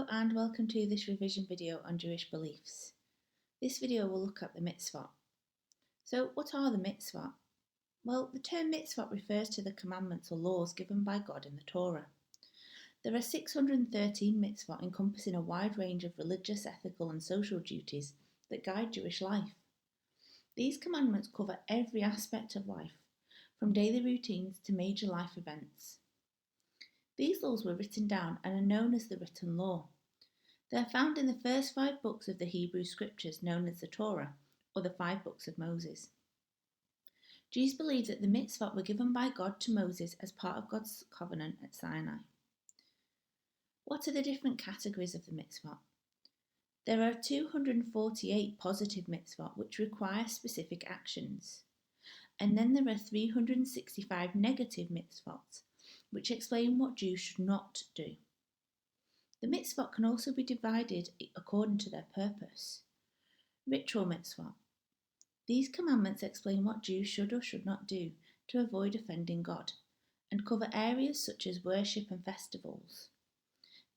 Hello and welcome to this revision video on Jewish beliefs. This video will look at the Mitzvot. So what are the Mitzvot? Well, the term Mitzvot refers to the commandments or laws given by God in the Torah. There are 613 Mitzvot encompassing a wide range of religious, ethical and social duties that guide Jewish life. These commandments cover every aspect of life, from daily routines to major life events. These laws were written down and are known as the written law. They are found in the first 5 books of the Hebrew scriptures known as the Torah, or the 5 books of Moses. Jews believe that the Mitzvot were given by God to Moses as part of God's covenant at Sinai. What are the different categories of the Mitzvot? There are 248 positive Mitzvot which require specific actions. And then there are 365 negative Mitzvot which explain what Jews should not do. The Mitzvot can also be divided according to their purpose. Ritual Mitzvot. These commandments explain what Jews should or should not do to avoid offending God, and cover areas such as worship and festivals.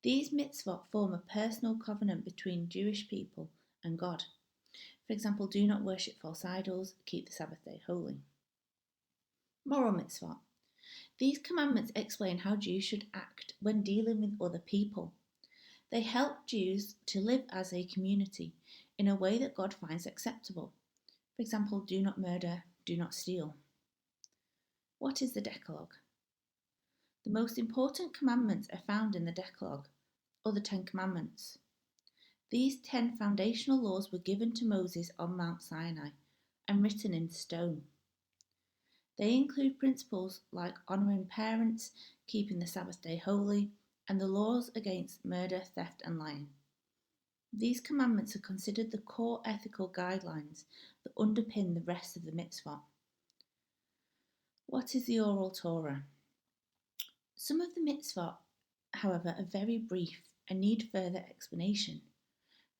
These Mitzvot form a personal covenant between Jewish people and God. For example, do not worship false idols, keep the Sabbath day holy. Moral Mitzvot. These commandments explain how Jews should act when dealing with other people. They help Jews to live as a community in a way that God finds acceptable. For example, do not murder, do not steal. What is the Decalogue? The most important commandments are found in the Decalogue, or the 10 Commandments. These 10 foundational laws were given to Moses on Mount Sinai and written in stone. They include principles like honouring parents, keeping the Sabbath day holy, and the laws against murder, theft and lying. These commandments are considered the core ethical guidelines that underpin the rest of the Mitzvot. What is the oral Torah? Some of the Mitzvot, however, are very brief and need further explanation.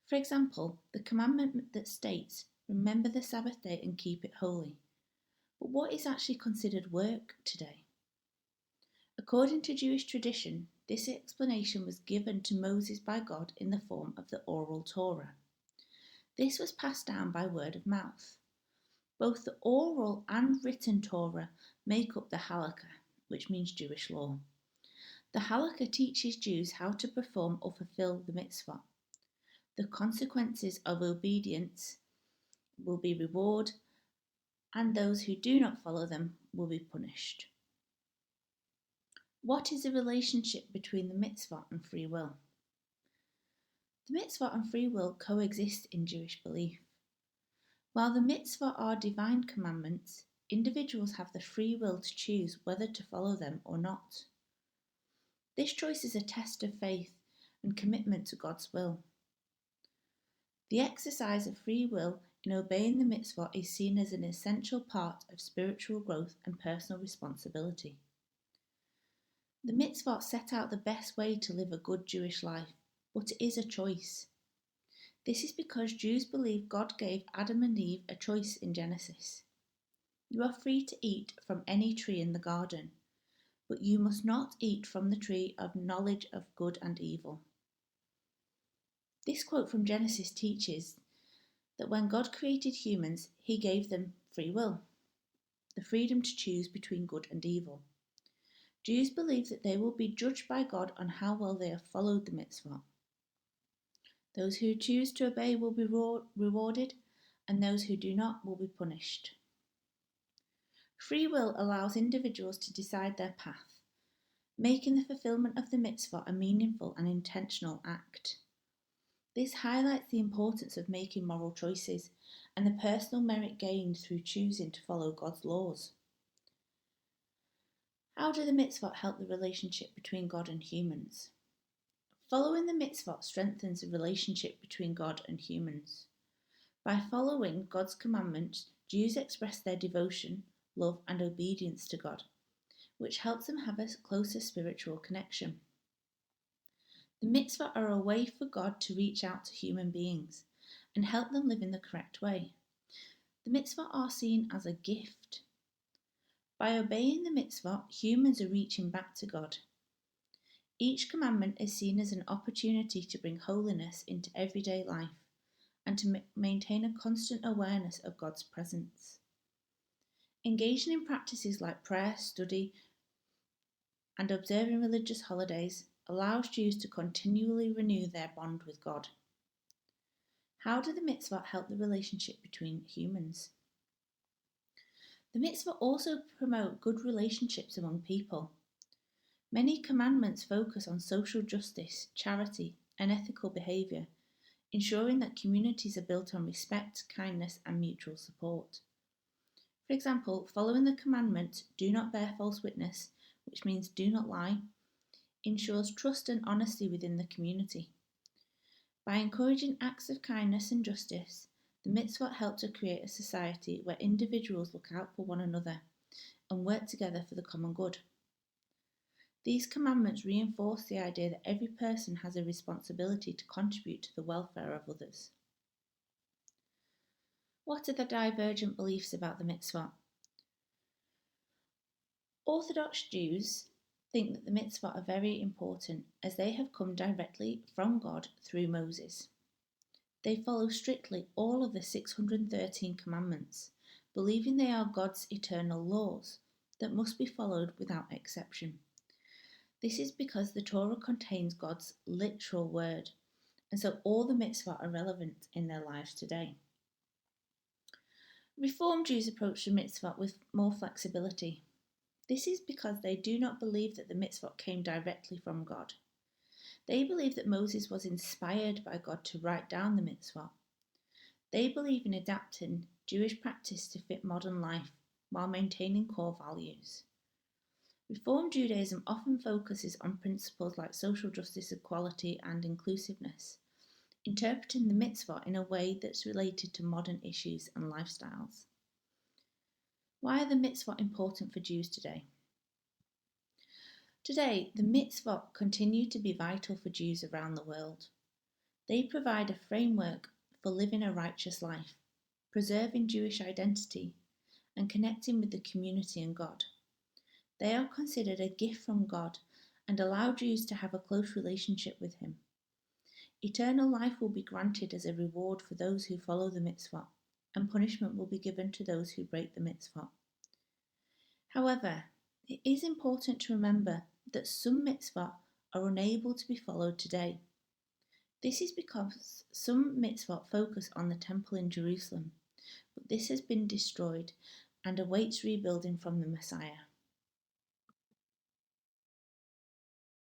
For example, the commandment that states, remember the Sabbath day and keep it holy. But what is actually considered work today? According to Jewish tradition, this explanation was given to Moses by God in the form of the oral Torah. This was passed down by word of mouth. Both the oral and written Torah make up the Halakhah, which means Jewish law. The Halakhah teaches Jews how to perform or fulfill the mitzvah. The consequences of obedience will be reward, and those who do not follow them will be punished. What is the relationship between the mitzvah and free will? The mitzvah and free will coexist in Jewish belief. While the mitzvah are divine commandments, individuals have the free will to choose whether to follow them or not. This choice is a test of faith and commitment to God's will. The exercise of free will in obeying the mitzvah is seen as an essential part of spiritual growth and personal responsibility. The mitzvot set out the best way to live a good Jewish life, but it is a choice. This is because Jews believe God gave Adam and Eve a choice in Genesis. You are free to eat from any tree in the garden, but you must not eat from the tree of knowledge of good and evil. This quote from Genesis teaches that when God created humans, he gave them free will, the freedom to choose between good and evil. Jews believe that they will be judged by God on how well they have followed the mitzvah. Those who choose to obey will be rewarded, and those who do not will be punished. Free will allows individuals to decide their path, making the fulfillment of the mitzvah a meaningful and intentional act. This highlights the importance of making moral choices and the personal merit gained through choosing to follow God's laws. How do the mitzvot help the relationship between God and humans? Following the mitzvot strengthens the relationship between God and humans. By following God's commandments, Jews express their devotion, love and obedience to God, which helps them have a closer spiritual connection. The mitzvot are a way for God to reach out to human beings and help them live in the correct way. The mitzvot are seen as a gift. By obeying the mitzvot, humans are reaching back to God. Each commandment is seen as an opportunity to bring holiness into everyday life and to maintain a constant awareness of God's presence. Engaging in practices like prayer, study, and observing religious holidays allows Jews to continually renew their bond with God. How do the mitzvot help the relationship between humans? The mitzvot also promote good relationships among people. Many commandments focus on social justice, charity, and ethical behaviour, ensuring that communities are built on respect, kindness, and mutual support. For example, following the commandment, do not bear false witness, which means do not lie, ensures trust and honesty within the community. By encouraging acts of kindness and justice, the mitzvot help to create a society where individuals look out for one another and work together for the common good. These commandments reinforce the idea that every person has a responsibility to contribute to the welfare of others. What are the divergent beliefs about the mitzvot? Orthodox Jews think that the mitzvot are very important as they have come directly from God through Moses. They follow strictly all of the 613 commandments, believing they are God's eternal laws that must be followed without exception. This is because the Torah contains God's literal word, and so all the mitzvot are relevant in their lives today. Reform Jews approach the mitzvot with more flexibility. This is because they do not believe that the mitzvot came directly from God. They believe that Moses was inspired by God to write down the mitzvot. They believe in adapting Jewish practice to fit modern life while maintaining core values. Reform Judaism often focuses on principles like social justice, equality, and inclusiveness, interpreting the mitzvot in a way that's related to modern issues and lifestyles. Why are the mitzvot important for Jews today? Today, the mitzvot continue to be vital for Jews around the world. They provide a framework for living a righteous life, preserving Jewish identity, and connecting with the community and God. They are considered a gift from God and allow Jews to have a close relationship with Him. Eternal life will be granted as a reward for those who follow the mitzvot, and punishment will be given to those who break the mitzvot. However, it is important to remember that some mitzvot are unable to be followed today. This is because some mitzvot focus on the temple in Jerusalem, but this has been destroyed and awaits rebuilding from the Messiah.